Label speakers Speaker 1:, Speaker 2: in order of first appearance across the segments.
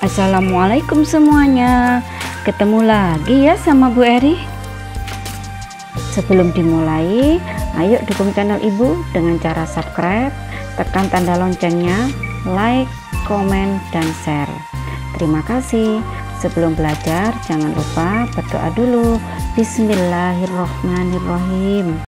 Speaker 1: Assalamualaikum semuanya. Ketemu lagi ya sama Bu Eri. Sebelum dimulai, ayo dukung channel Ibu dengan cara subscribe, tekan tanda loncengnya, like, komen, dan share. Terima kasih. Sebelum belajar, jangan lupa berdoa dulu. Bismillahirrohmanirrohim.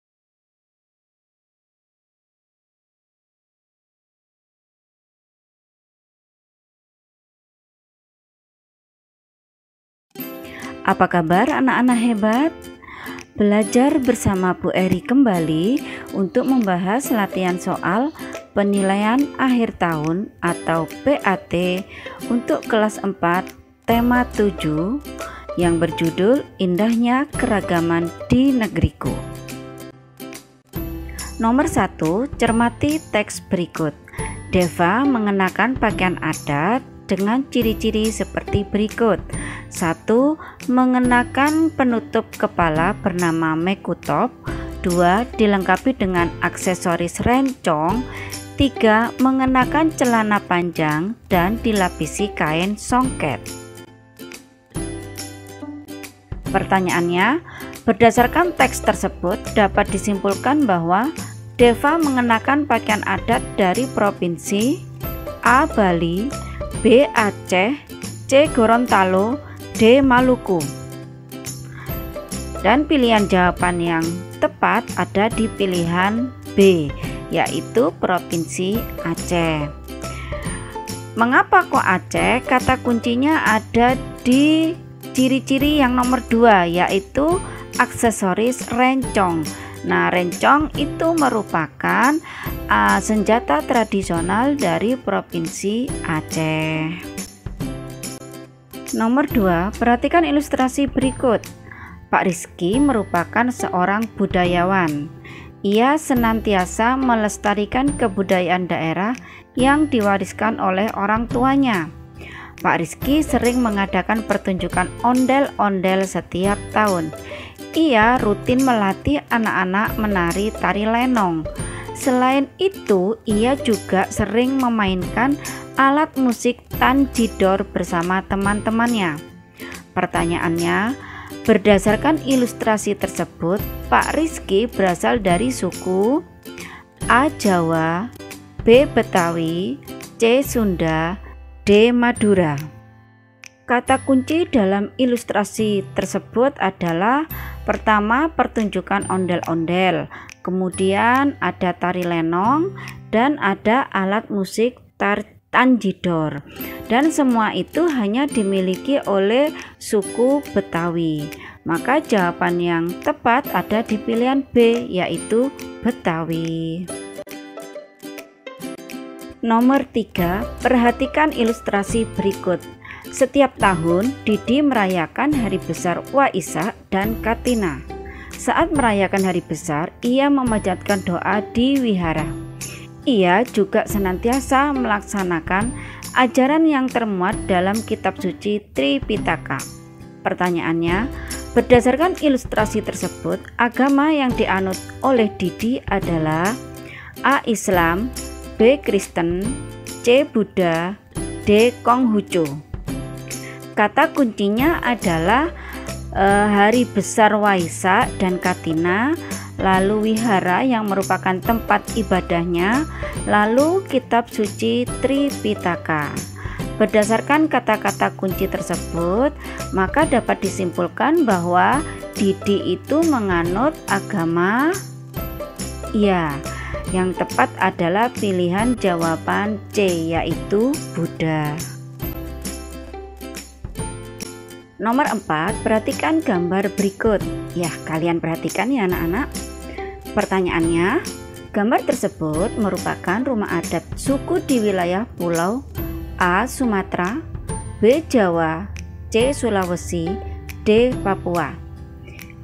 Speaker 1: Apa kabar anak-anak hebat? Belajar bersama Bu Eri kembali untuk membahas latihan soal penilaian akhir tahun atau PAT untuk kelas 4 tema 7 yang berjudul Indahnya Keragaman di Negeriku. Nomor 1, cermati teks berikut. Deva mengenakan pakaian adat dengan ciri-ciri seperti berikut. 1. Mengenakan penutup kepala bernama mekutop. 2. Dilengkapi dengan aksesoris rencong. 3. Mengenakan celana panjang dan dilapisi kain songket. Pertanyaannya, berdasarkan teks tersebut dapat disimpulkan bahwa Deva mengenakan pakaian adat dari provinsi A. Bali, B. Aceh, C. Gorontalo, D. Maluku. Dan pilihan jawaban yang tepat ada di pilihan B, yaitu Provinsi Aceh. Mengapa kok Aceh? Kata kuncinya ada di ciri-ciri yang nomor 2, yaitu aksesoris rencong. Nah, rencong itu merupakan senjata tradisional dari Provinsi Aceh. Nomor 2, perhatikan ilustrasi berikut. Pak Rizky merupakan seorang budayawan. Ia senantiasa melestarikan kebudayaan daerah yang diwariskan oleh orang tuanya. Pak Rizky sering mengadakan pertunjukan ondel-ondel setiap tahun. Ia rutin melatih anak-anak menari tari lenong. Selain itu, ia juga sering memainkan alat musik tanjidor bersama teman-temannya. Pertanyaannya, berdasarkan ilustrasi tersebut, Pak Rizky berasal dari suku A. Jawa, B. Betawi, C. Sunda, D. Madura. Kata kunci dalam ilustrasi tersebut adalah pertama, pertunjukan ondel-ondel, kemudian ada tari lenong, dan ada alat musik tanjidor, dan semua itu hanya dimiliki oleh suku Betawi. Maka jawaban yang tepat ada di pilihan B, yaitu Betawi. Nomor 3, perhatikan ilustrasi berikut. Setiap tahun Didi merayakan hari besar Waisak dan Katina. Saat merayakan hari besar, ia memanjatkan doa di wihara. Ia juga senantiasa melaksanakan ajaran yang termuat dalam kitab suci Tripitaka. Pertanyaannya, berdasarkan ilustrasi tersebut, agama yang dianut oleh Didi adalah A. Islam, B. Kristen, C. Buddha, D. Konghucu. Kata kuncinya adalah hari besar Waisak dan Katina, lalu wihara yang merupakan tempat ibadahnya, lalu kitab suci Tripitaka. Berdasarkan kata-kata kunci tersebut, maka dapat disimpulkan bahwa Didi itu menganut agama yang tepat adalah pilihan jawaban C, yaitu Buddha. Nomor 4, perhatikan gambar berikut. Ya, kalian perhatikan ya anak-anak. Pertanyaannya, gambar tersebut merupakan rumah adat suku di wilayah pulau A. Sumatera, B. Jawa, C. Sulawesi, D. Papua.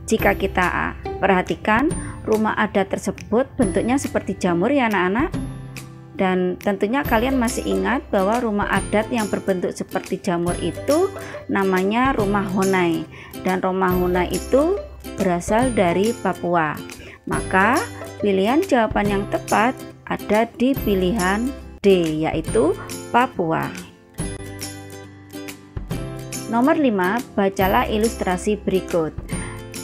Speaker 1: Jika kita perhatikan, rumah adat tersebut bentuknya seperti jamur ya anak-anak. Dan tentunya kalian masih ingat bahwa rumah adat yang berbentuk seperti jamur itu namanya rumah Honai. Dan rumah Honai itu berasal dari Papua. Maka pilihan jawaban yang tepat ada di pilihan D, yaitu Papua. Nomor 5, bacalah ilustrasi berikut.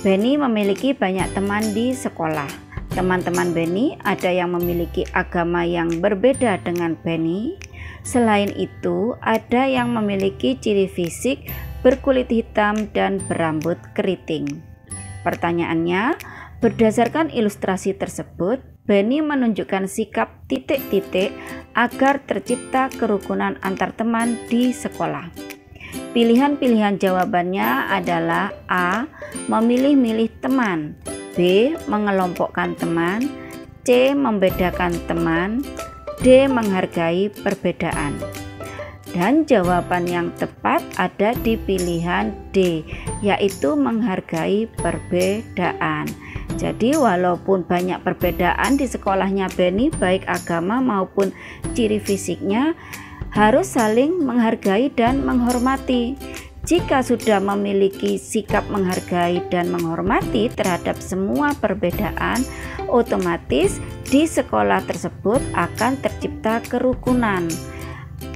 Speaker 1: Benny memiliki banyak teman di sekolah. Teman-teman Benny ada yang memiliki agama yang berbeda dengan Benny. Selain itu, ada yang memiliki ciri fisik berkulit hitam dan berambut keriting. Pertanyaannya, berdasarkan ilustrasi tersebut, Benny menunjukkan sikap titik-titik agar tercipta kerukunan antar teman di sekolah. Pilihan-pilihan jawabannya adalah A. Memilih-milih teman, B. Mengelompokkan teman, C. Membedakan teman, D. Menghargai perbedaan. Dan jawaban yang tepat ada di pilihan D, yaitu menghargai perbedaan. Jadi walaupun banyak perbedaan di sekolahnya Benny, baik agama maupun ciri fisiknya, harus saling menghargai dan menghormati. Jika sudah memiliki sikap menghargai dan menghormati terhadap semua perbedaan, otomatis di sekolah tersebut akan tercipta kerukunan.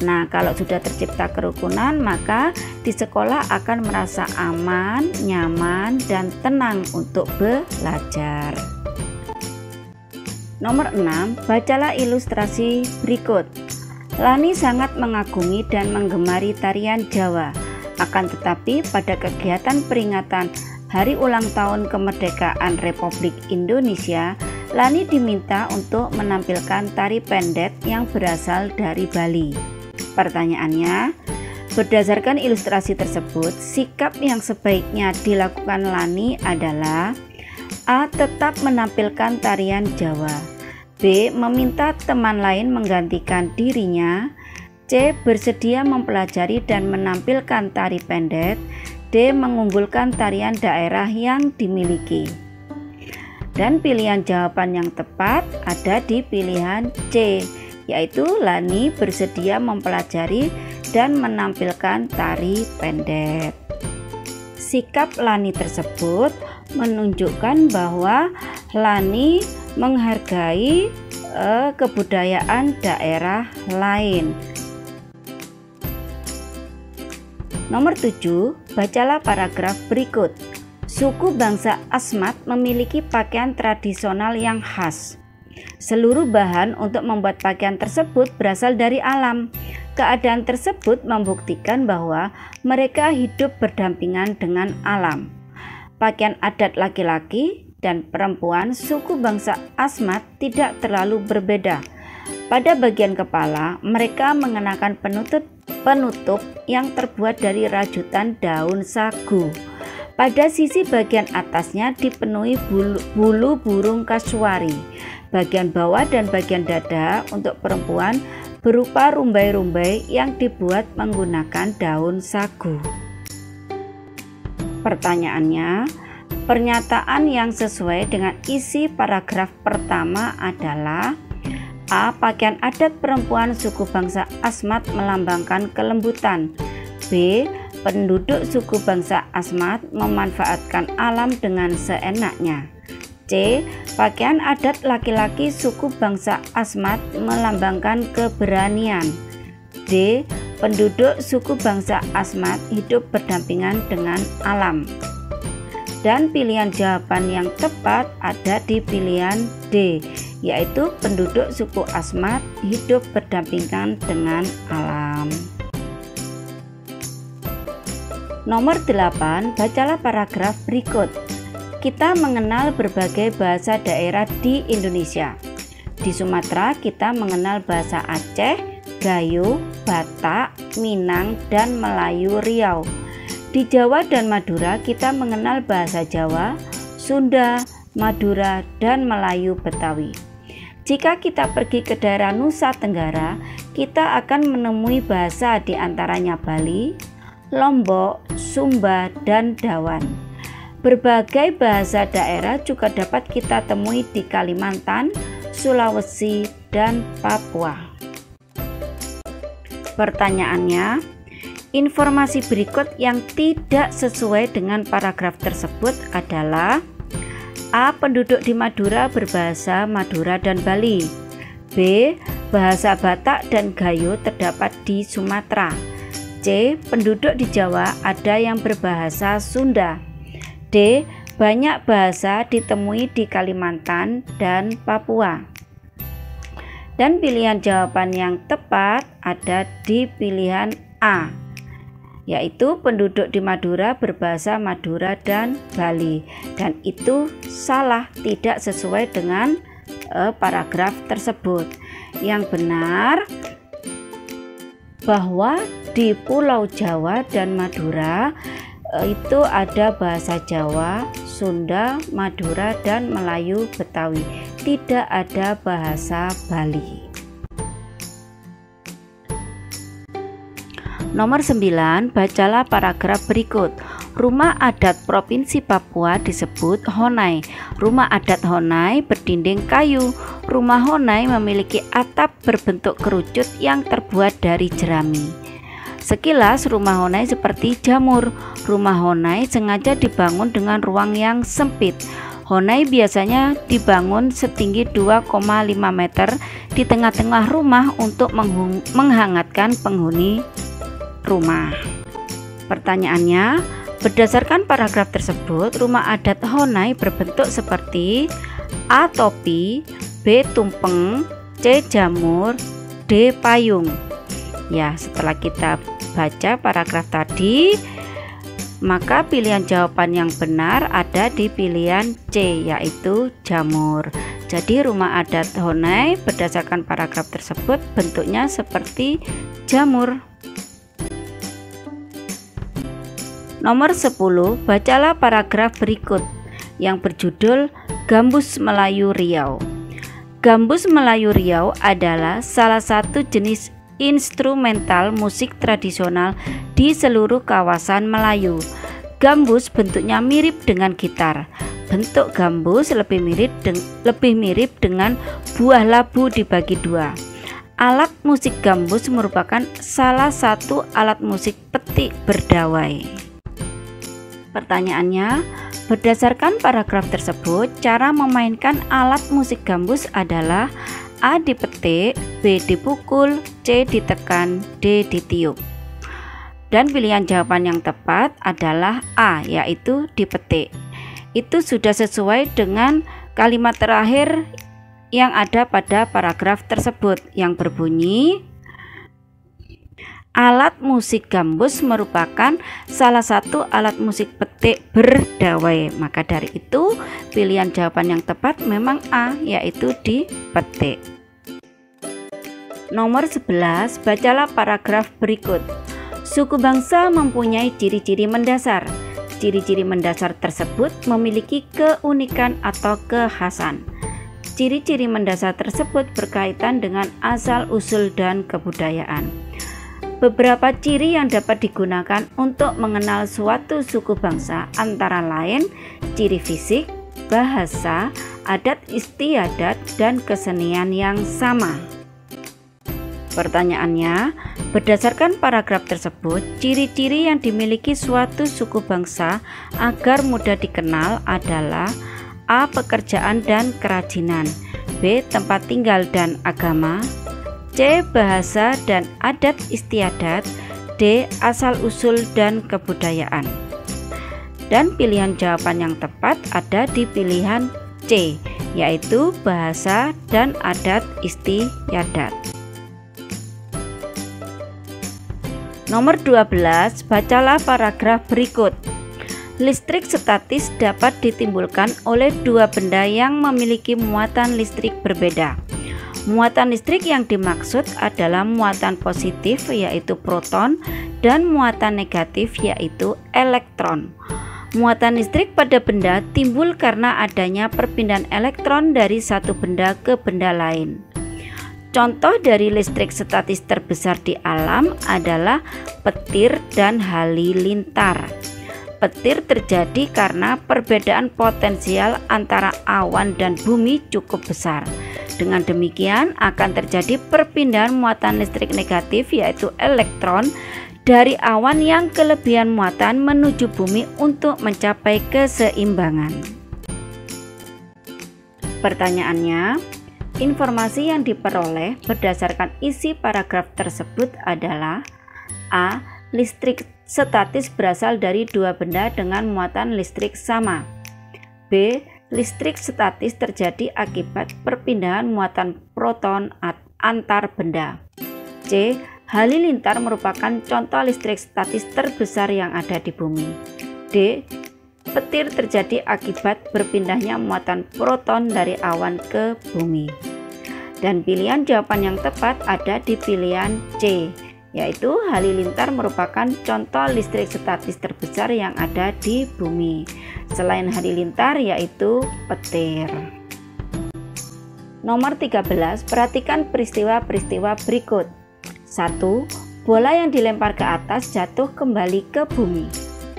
Speaker 1: Nah, kalau sudah tercipta kerukunan, maka di sekolah akan merasa aman, nyaman, dan tenang untuk belajar. Nomor 6, bacalah ilustrasi berikut. Lani sangat mengagumi dan menggemari tarian Jawa. Akan tetapi pada kegiatan peringatan Hari Ulang Tahun Kemerdekaan Republik Indonesia, Lani diminta untuk menampilkan tari pendek yang berasal dari Bali. Pertanyaannya, berdasarkan ilustrasi tersebut, sikap yang sebaiknya dilakukan Lani adalah A. Tetap menampilkan tarian Jawa, B. Meminta teman lain menggantikan dirinya, C. Bersedia mempelajari dan menampilkan tari pendek, D. Mengunggulkan tarian daerah yang dimiliki. Dan pilihan jawaban yang tepat ada di pilihan C, yaitu Lani bersedia mempelajari dan menampilkan tari pendek. Sikap Lani tersebut menunjukkan bahwa Lani menghargai kebudayaan daerah lain. Nomor 7, bacalah paragraf berikut. Suku bangsa Asmat memiliki pakaian tradisional yang khas. Seluruh bahan untuk membuat pakaian tersebut berasal dari alam. Keadaan tersebut membuktikan bahwa mereka hidup berdampingan dengan alam. Pakaian adat laki-laki dan perempuan suku bangsa Asmat tidak terlalu berbeda. Pada bagian kepala, mereka mengenakan penutup yang terbuat dari rajutan daun sagu. Pada sisi bagian atasnya dipenuhi bulu burung kasuari. Bagian bawah dan bagian dada untuk perempuan berupa rumbai-rumbai yang dibuat menggunakan daun sagu. Pertanyaannya, pernyataan yang sesuai dengan isi paragraf pertama adalah A. Pakaian adat perempuan suku bangsa Asmat melambangkan kelembutan. B. Penduduk suku bangsa Asmat memanfaatkan alam dengan seenaknya. C. Pakaian adat laki-laki suku bangsa Asmat melambangkan keberanian. D. Penduduk suku bangsa Asmat hidup berdampingan dengan alam. Dan pilihan jawaban yang tepat ada di pilihan D, yaitu penduduk suku Asmat hidup berdampingan dengan alam. Nomor 8, bacalah paragraf berikut. Kita mengenal berbagai bahasa daerah di Indonesia. Di Sumatera kita mengenal bahasa Aceh, Gayo, Batak, Minang, dan Melayu Riau. Di Jawa dan Madura kita mengenal bahasa Jawa, Sunda, Madura, dan Melayu Betawi. Jika kita pergi ke daerah Nusa Tenggara, kita akan menemui bahasa di antaranya Bali, Lombok, Sumba, dan Dawan. Berbagai bahasa daerah juga dapat kita temui di Kalimantan, Sulawesi, dan Papua. Pertanyaannya, informasi berikut yang tidak sesuai dengan paragraf tersebut adalah A. Penduduk di Madura berbahasa Madura dan Bali. B. Bahasa Batak dan Gayo terdapat di Sumatera. C. C. Penduduk di Jawa ada yang berbahasa Sunda. D. Banyak bahasa ditemui di Kalimantan dan Papua. Dan pilihan jawaban yang tepat ada di pilihan A, yaitu penduduk di Madura berbahasa Madura dan Bali. Dan itu salah, tidak sesuai dengan paragraf tersebut. Yang benar bahwa di Pulau Jawa dan Madura itu ada bahasa Jawa, Sunda, Madura, dan Melayu Betawi. Tidak ada bahasa Bali. Nomor 9, bacalah paragraf berikut. Rumah adat Provinsi Papua disebut Honai. Rumah adat Honai berdinding kayu. Rumah Honai memiliki atap berbentuk kerucut yang terbuat dari jerami. Sekilas rumah Honai seperti jamur. Rumah Honai sengaja dibangun dengan ruang yang sempit. Honai biasanya dibangun setinggi 2,5 meter di tengah-tengah rumah untuk menghangatkan penghuni rumah. Pertanyaannya, berdasarkan paragraf tersebut, rumah adat Honai berbentuk seperti A. Topi, B. Tumpeng, C. Jamur, D. Payung. Ya, setelah kita baca paragraf tadi, maka pilihan jawaban yang benar ada di pilihan C, yaitu jamur. Jadi rumah adat Honai berdasarkan paragraf tersebut bentuknya seperti jamur. Nomor 10, bacalah paragraf berikut yang berjudul Gambus Melayu Riau. Gambus Melayu Riau adalah salah satu jenis instrumental musik tradisional di seluruh kawasan Melayu. Gambus bentuknya mirip dengan gitar. Bentuk gambus lebih mirip dengan buah labu dibagi dua. Alat musik gambus merupakan salah satu alat musik petik berdawai. Pertanyaannya, berdasarkan paragraf tersebut, cara memainkan alat musik gambus adalah A. Dipetik, B. dipukul, C. ditekan, D. ditiup. Dan pilihan jawaban yang tepat adalah A, yaitu dipetik. Itu sudah sesuai dengan kalimat terakhir yang ada pada paragraf tersebut yang berbunyi, alat musik gambus merupakan salah satu alat musik petik berdawai. Maka dari itu pilihan jawaban yang tepat memang A, yaitu dipetik. Nomor 11, bacalah paragraf berikut. Suku bangsa mempunyai ciri-ciri mendasar. Ciri-ciri mendasar tersebut memiliki keunikan atau kekhasan. Ciri-ciri mendasar tersebut berkaitan dengan asal-usul dan kebudayaan. Beberapa ciri yang dapat digunakan untuk mengenal suatu suku bangsa antara lain ciri fisik, bahasa, adat istiadat, dan kesenian yang sama. Pertanyaannya, berdasarkan paragraf tersebut, ciri-ciri yang dimiliki suatu suku bangsa agar mudah dikenal adalah A. Pekerjaan dan kerajinan, B. Tempat tinggal dan agama, C. Bahasa dan adat istiadat, D. Asal-usul dan kebudayaan. Dan pilihan jawaban yang tepat ada di pilihan C, yaitu bahasa dan adat istiadat. Nomor 12, bacalah paragraf berikut. Listrik statis dapat ditimbulkan oleh dua benda yang memiliki muatan listrik berbeda. Muatan listrik yang dimaksud adalah muatan positif, yaitu proton, dan muatan negatif, yaitu elektron. Muatan listrik pada benda timbul karena adanya perpindahan elektron dari satu benda ke benda lain. Contoh dari listrik statis terbesar di alam adalah petir dan halilintar. Petir terjadi karena perbedaan potensial antara awan dan bumi cukup besar. Dengan demikian akan terjadi perpindahan muatan listrik negatif, yaitu elektron, dari awan yang kelebihan muatan menuju bumi untuk mencapai keseimbangan. Pertanyaannya, informasi yang diperoleh berdasarkan isi paragraf tersebut adalah A. listrik statis berasal dari dua benda dengan muatan listrik sama. B. Listrik statis terjadi akibat perpindahan muatan proton antar benda. C. Halilintar merupakan contoh listrik statis terbesar yang ada di bumi. D. Petir terjadi akibat berpindahnya muatan proton dari awan ke bumi. Dan pilihan jawaban yang tepat ada di pilihan C, yaitu halilintar merupakan contoh listrik statis terbesar yang ada di bumi. Selain halilintar yaitu petir. Nomor 13, perhatikan peristiwa-peristiwa berikut. 1. Bola yang dilempar ke atas jatuh kembali ke bumi.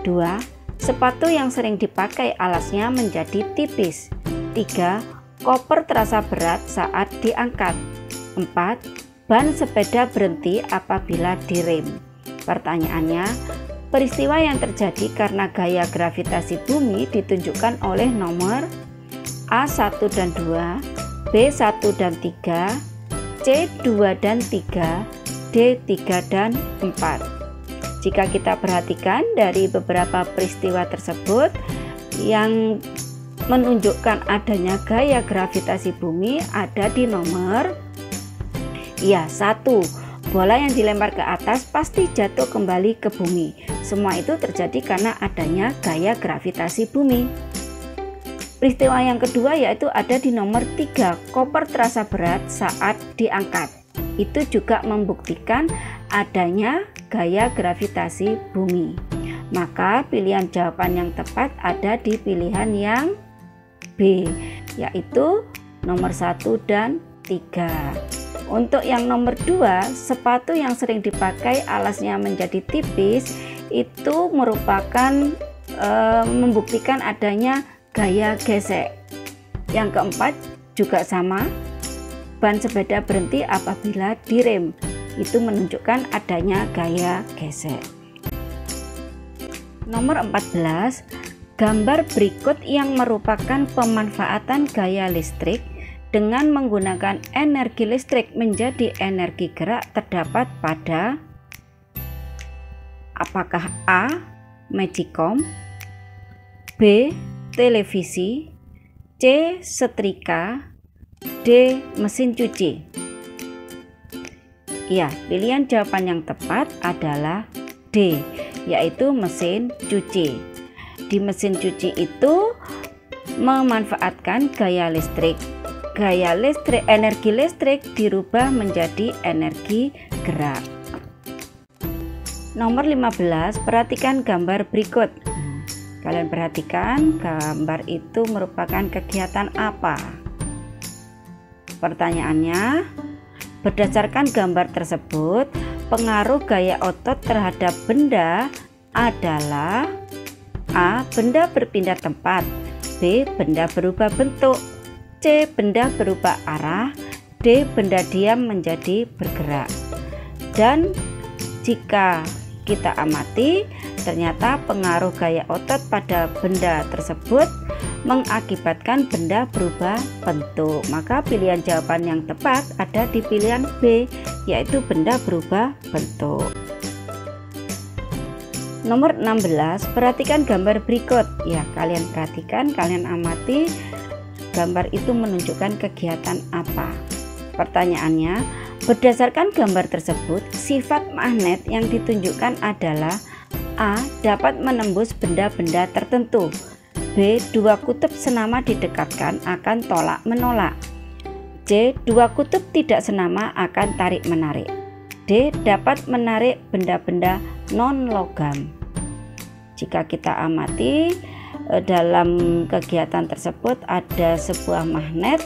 Speaker 1: 2. Sepatu yang sering dipakai alasnya menjadi tipis. 3. Koper terasa berat saat diangkat. 4. Ban sepeda berhenti apabila direm. Pertanyaannya, peristiwa yang terjadi karena gaya gravitasi bumi ditunjukkan oleh nomor A1 dan 2, B1 dan 3, C2 dan 3, D3 dan 4. Jika kita perhatikan dari beberapa peristiwa tersebut yang menunjukkan adanya gaya gravitasi bumi ada di nomor 1. Bola yang dilempar ke atas pasti jatuh kembali ke bumi. Semua itu terjadi karena adanya gaya gravitasi bumi. Peristiwa yang kedua yaitu ada di nomor 3. Koper terasa berat saat diangkat. Itu juga membuktikan adanya gaya gravitasi bumi. Maka pilihan jawaban yang tepat ada di pilihan yang B, yaitu nomor 1 dan 3. Untuk yang nomor 2, sepatu yang sering dipakai alasnya menjadi tipis itu merupakan membuktikan adanya gaya gesek. Yang keempat juga sama, ban sepeda berhenti apabila direm. Itu menunjukkan adanya gaya gesek. Nomor 14, gambar berikut yang merupakan pemanfaatan gaya listrik dengan menggunakan energi listrik menjadi energi gerak terdapat pada apakah A. Magicom, B. televisi, C. setrika, D. mesin cuci. Ya, pilihan jawaban yang tepat adalah D, yaitu mesin cuci. Di mesin cuci itu memanfaatkan gaya listrik. Energi listrik dirubah menjadi energi gerak. Nomor 15, perhatikan gambar berikut. Kalian perhatikan gambar itu merupakan kegiatan apa? Pertanyaannya, berdasarkan gambar tersebut, pengaruh gaya otot terhadap benda adalah A. Benda berpindah tempat, B. Benda berubah bentuk, C. Benda berubah arah, D. Benda diam menjadi bergerak. Dan jika kita amati, ternyata pengaruh gaya otot pada benda tersebut mengakibatkan benda berubah bentuk. Maka pilihan jawaban yang tepat ada di pilihan B, yaitu benda berubah bentuk. Nomor 16, perhatikan gambar berikut. Ya, kalian perhatikan, kalian amati gambar itu menunjukkan kegiatan apa. Pertanyaannya, berdasarkan gambar tersebut, sifat magnet yang ditunjukkan adalah A. Dapat menembus benda-benda tertentu, B. Dua kutub senama didekatkan akan tolak menolak, C. Dua kutub tidak senama akan tarik menarik, D. Dapat menarik benda-benda non-logam. Jika kita amati dalam kegiatan tersebut ada sebuah magnet,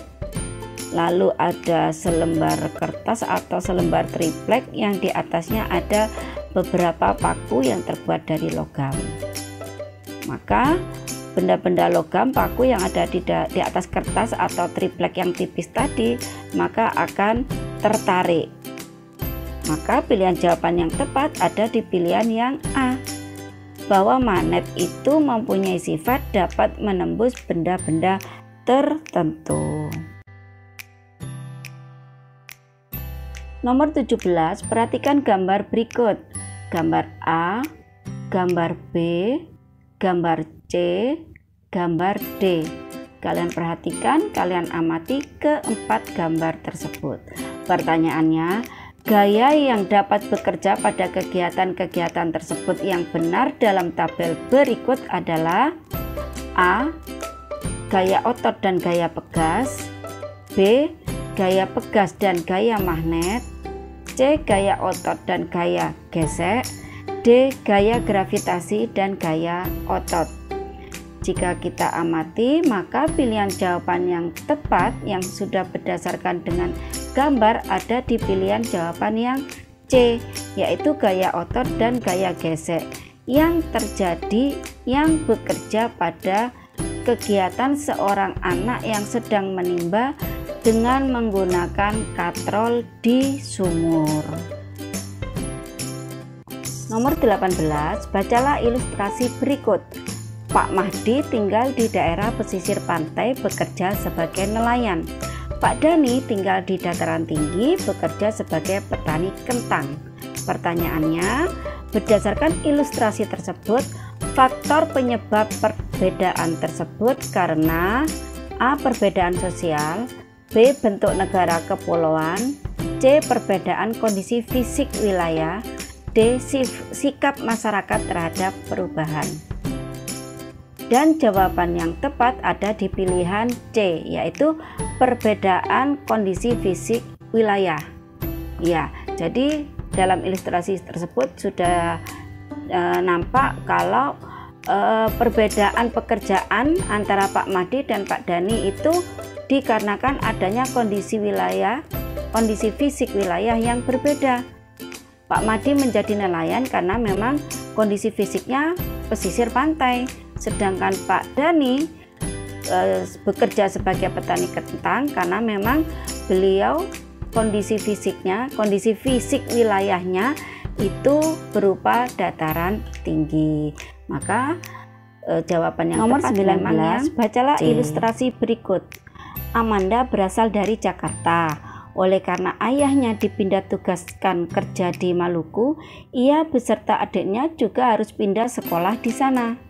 Speaker 1: lalu ada selembar kertas atau selembar triplek yang di atasnya ada beberapa paku yang terbuat dari logam. Maka benda-benda logam, paku yang ada di atas kertas atau triplek yang tipis tadi, maka akan tertarik. Maka pilihan jawaban yang tepat ada di pilihan yang A, bahwa magnet itu mempunyai sifat dapat menembus benda-benda tertentu. Nomor 17, perhatikan gambar berikut. gambar A, gambar B, gambar C, gambar D. Kalian perhatikan, kalian amati keempat gambar tersebut. Pertanyaannya, gaya yang dapat bekerja pada kegiatan-kegiatan tersebut yang benar dalam tabel berikut adalah A. Gaya otot dan gaya pegas, B. Gaya pegas dan gaya magnet, C. Gaya otot dan gaya gesek, D. Gaya gravitasi dan gaya otot. Jika kita amati, maka pilihan jawaban yang tepat yang sudah berdasarkan dengan gambar ada di pilihan jawaban yang C, yaitu gaya otot dan gaya gesek yang terjadi yang bekerja pada kegiatan seorang anak yang sedang menimba dengan menggunakan katrol di sumur. Nomor 18, bacalah ilustrasi berikut. Pak Mahdi tinggal di daerah pesisir pantai bekerja sebagai nelayan. Pak Dani tinggal di dataran tinggi bekerja sebagai petani kentang. Pertanyaannya, berdasarkan ilustrasi tersebut, faktor penyebab perbedaan tersebut karena A. Perbedaan sosial, B. Bentuk negara kepulauan, C. Perbedaan kondisi fisik wilayah, D. Sikap masyarakat terhadap perubahan. Dan jawaban yang tepat ada di pilihan C, yaitu perbedaan kondisi fisik wilayah. Ya, jadi dalam ilustrasi tersebut sudah nampak kalau perbedaan pekerjaan antara Pak Mahdi dan Pak Dani itu dikarenakan adanya kondisi fisik wilayah yang berbeda. Pak Mahdi menjadi nelayan karena memang kondisi fisiknya pesisir pantai, sedangkan Pak Dani bekerja sebagai petani kentang karena memang beliau kondisi fisik wilayahnya itu berupa dataran tinggi. Maka jawaban yang
Speaker 2: nomor
Speaker 1: tepat
Speaker 2: 19,
Speaker 1: bacalah
Speaker 2: C.
Speaker 1: ilustrasi berikut. Amanda berasal dari Jakarta. Oleh karena ayahnya dipindah tugaskan kerja di Maluku, ia beserta adiknya juga harus pindah sekolah di sana.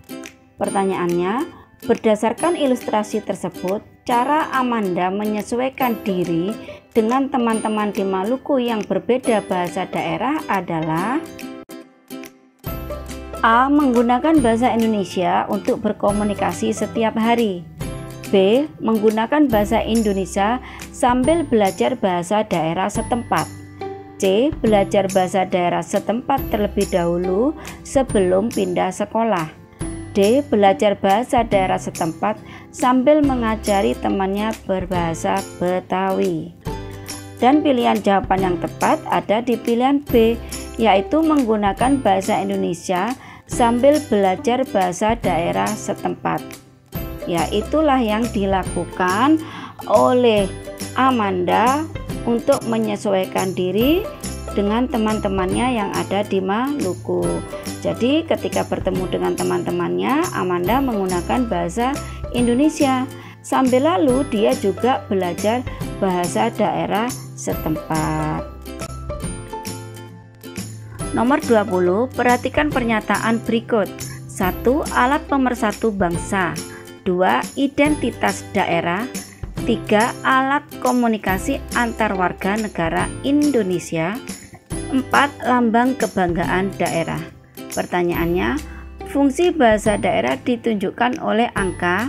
Speaker 1: Pertanyaannya, berdasarkan ilustrasi tersebut, cara Amanda menyesuaikan diri dengan teman-teman di Maluku yang berbeda bahasa daerah adalah A. Menggunakan bahasa Indonesia untuk berkomunikasi setiap hari, B. Menggunakan bahasa Indonesia sambil belajar bahasa daerah setempat, C. Belajar bahasa daerah setempat terlebih dahulu sebelum pindah sekolah, D. Belajar bahasa daerah setempat sambil mengajari temannya berbahasa Betawi. Dan pilihan jawaban yang tepat ada di pilihan B, yaitu menggunakan bahasa Indonesia sambil belajar bahasa daerah setempat. Ya, itulah yang dilakukan oleh Amanda untuk menyesuaikan diri dengan teman-temannya yang ada di Maluku. Jadi ketika bertemu dengan teman-temannya, Amanda menggunakan bahasa Indonesia. Sambil lalu dia juga belajar bahasa daerah setempat. Nomor 20, perhatikan pernyataan berikut. 1. Alat pemersatu bangsa. 2. Identitas daerah. 3. Alat komunikasi antar warga negara Indonesia. 4. Lambang kebanggaan daerah. Pertanyaannya, fungsi bahasa daerah ditunjukkan oleh angka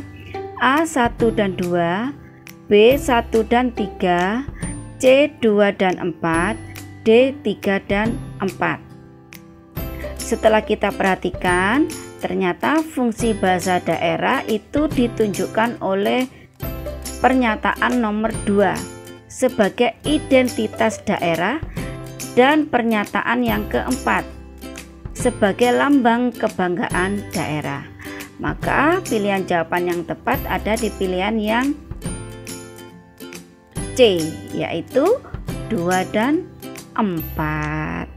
Speaker 1: A1 dan 2, B1 dan 3, C2 dan 4, D3 dan 4. Setelah kita perhatikan, ternyata fungsi bahasa daerah itu ditunjukkan oleh pernyataan nomor 2 sebagai identitas daerah dan pernyataan yang keempat sebagai lambang kebanggaan daerah. Maka pilihan jawaban yang tepat ada di pilihan yang C, yaitu 2 dan 4.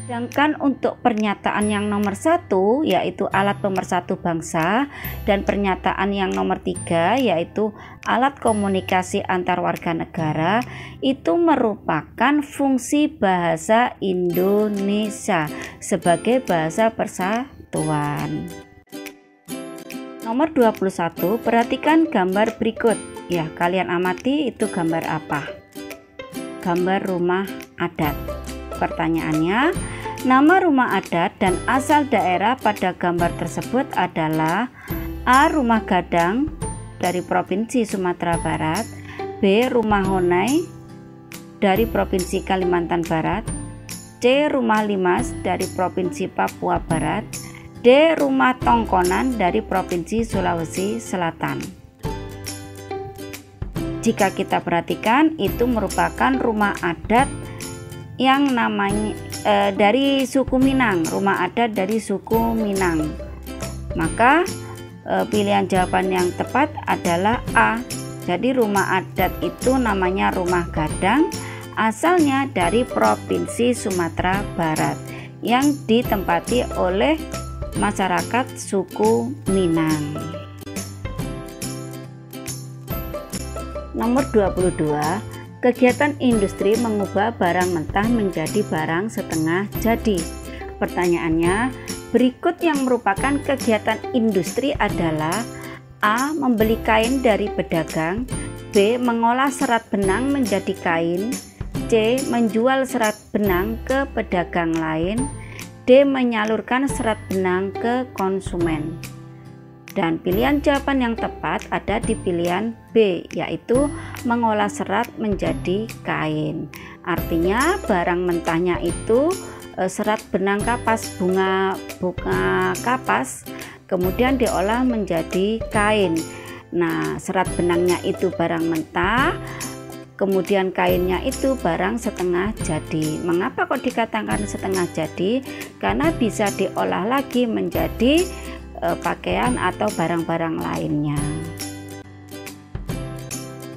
Speaker 1: Sedangkan untuk pernyataan yang nomor 1 yaitu alat pemersatu bangsa, dan pernyataan yang nomor 3 yaitu alat komunikasi antar warga negara, itu merupakan fungsi bahasa Indonesia sebagai bahasa persatuan. Nomor 21, perhatikan gambar berikut. Ya, kalian amati itu gambar apa? Gambar rumah adat. Pertanyaannya, nama rumah adat dan asal daerah pada gambar tersebut adalah A. Rumah Gadang dari Provinsi Sumatera Barat, B. Rumah Honai dari Provinsi Kalimantan Barat, C. Rumah Limas dari Provinsi Papua Barat, D. Rumah Tongkonan dari Provinsi Sulawesi Selatan. Jika kita perhatikan, itu merupakan rumah adat yang namanya dari suku Minang, rumah adat dari suku Minang. Maka pilihan jawaban yang tepat adalah A. Jadi rumah adat itu namanya Rumah Gadang, asalnya dari Provinsi Sumatera Barat yang ditempati oleh masyarakat suku Minang. Nomor 22, kegiatan industri mengubah barang mentah menjadi barang setengah jadi. Pertanyaannya, berikut yang merupakan kegiatan industri adalah A. Membeli kain dari pedagang, B. Mengolah serat benang menjadi kain, C. Menjual serat benang ke pedagang lain, D. Menyalurkan serat benang ke konsumen. Dan pilihan jawaban yang tepat ada di pilihan B, yaitu mengolah serat menjadi kain. Artinya barang mentahnya itu serat benang kapas, bunga kapas, kemudian diolah menjadi kain. Nah, serat benangnya itu barang mentah, kemudian kainnya itu barang setengah jadi. Mengapa kok dikatakan setengah jadi? Karena bisa diolah lagi menjadi pakaian atau barang-barang lainnya.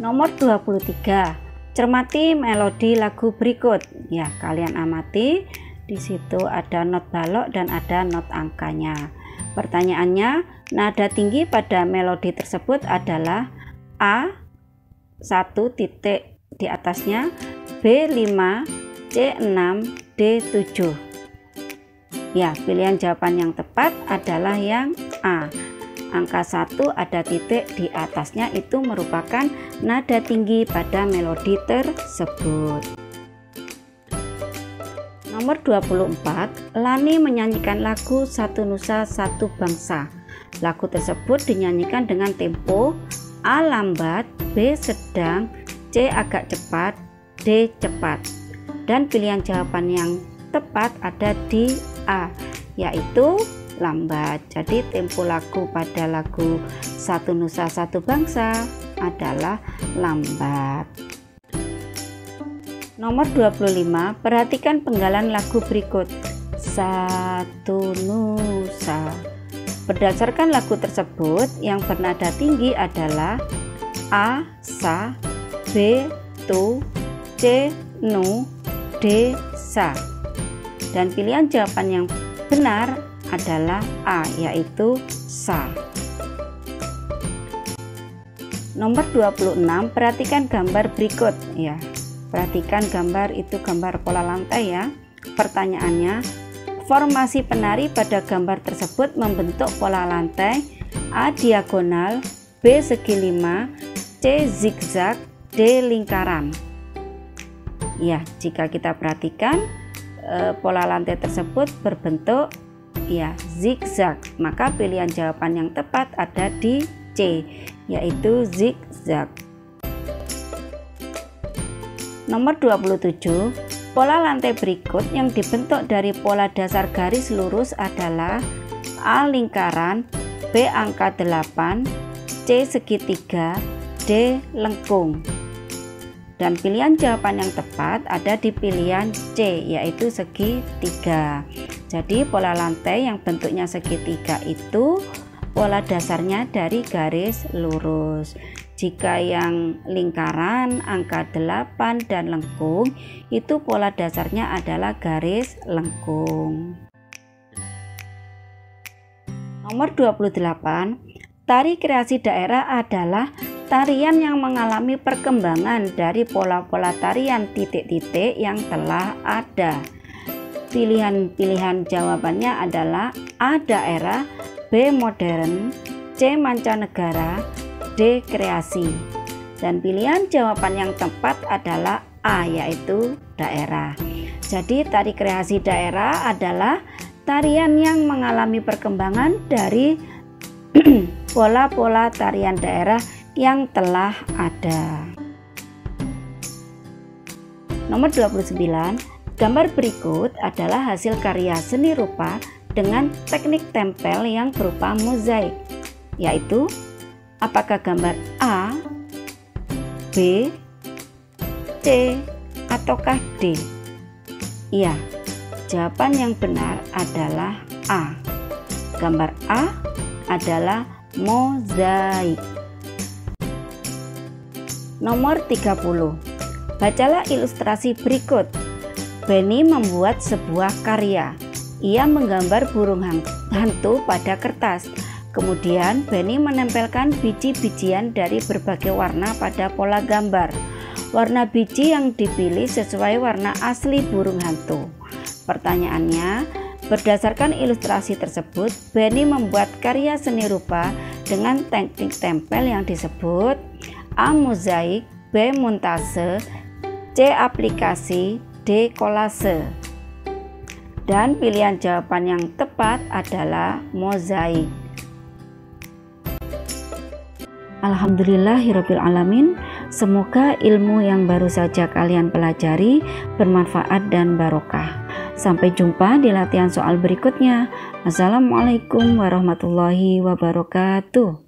Speaker 1: Nomor 23, cermati melodi lagu berikut. Ya, kalian amati, di situ ada not balok dan ada not angkanya. Pertanyaannya, nada tinggi pada melodi tersebut adalah A. 1 titik di atasnya, B. 5, C. 6, D. 7. Ya, pilihan jawaban yang tepat adalah yang A. Angka 1 ada titik di atasnya, itu merupakan nada tinggi pada melodi tersebut. Nomor 24, Lani menyanyikan lagu Satu Nusa Satu Bangsa. Lagu tersebut dinyanyikan dengan tempo A. lambat, B. sedang, C. agak cepat, D. cepat. Dan pilihan jawaban yang tepat ada di A, yaitu lambat. Jadi tempo lagu pada lagu Satu Nusa Satu Bangsa adalah lambat. Nomor 25, perhatikan penggalan lagu berikut. Satu Nusa. Berdasarkan lagu tersebut, yang bernada tinggi adalah A. sa, B. tu, C. nu, D. sa. Dan pilihan jawaban yang benar adalah A, yaitu sa. Nomor 26, perhatikan gambar berikut. Ya, perhatikan gambar itu gambar pola lantai ya. Pertanyaannya, formasi penari pada gambar tersebut membentuk pola lantai A. diagonal, B. segi 5, C. zigzag, D. lingkaran. Ya, jika kita perhatikan pola lantai tersebut berbentuk ya zigzag, maka pilihan jawaban yang tepat ada di C, yaitu zigzag. Nomor 27, pola lantai berikut yang dibentuk dari pola dasar garis lurus adalah A. lingkaran, B. angka 8, C. segitiga, D. lengkung. Dan pilihan jawaban yang tepat ada di pilihan C, yaitu segitiga. Jadi pola lantai yang bentuknya segitiga itu pola dasarnya dari garis lurus. Jika yang lingkaran, angka 8 dan lengkung, itu pola dasarnya adalah garis lengkung. Nomor 28, tari kreasi daerah adalah tarian yang mengalami perkembangan dari pola-pola tarian titik-titik yang telah ada. Pilihan-pilihan jawabannya adalah A. Daerah, B. Modern, C. Mancanegara, D. Kreasi. Dan pilihan jawaban yang tepat adalah A, yaitu daerah. Jadi tari kreasi daerah adalah tarian yang mengalami perkembangan dari pola-pola tarian daerah yang telah ada. Nomor 29, gambar berikut adalah hasil karya seni rupa dengan teknik tempel yang berupa mozaik, yaitu apakah gambar A, B, C, ataukah D? Iya, jawaban yang benar adalah A. Gambar A adalah mozaik. Nomor 30, bacalah ilustrasi berikut. Benny membuat sebuah karya. Ia menggambar burung hantu pada kertas. Kemudian Benny menempelkan biji-bijian dari berbagai warna pada pola gambar. Warna biji yang dipilih sesuai warna asli burung hantu. Pertanyaannya, berdasarkan ilustrasi tersebut, Benny membuat karya seni rupa dengan teknik tempel yang disebut A. Mozaik, B. Montase, C. Aplikasi, D. Kolase. Dan pilihan jawaban yang tepat adalah mozaik. Alhamdulillahirabbil alamin. Semoga ilmu yang baru saja kalian pelajari bermanfaat dan barokah. Sampai jumpa di latihan soal berikutnya. Assalamualaikum warahmatullahi wabarakatuh.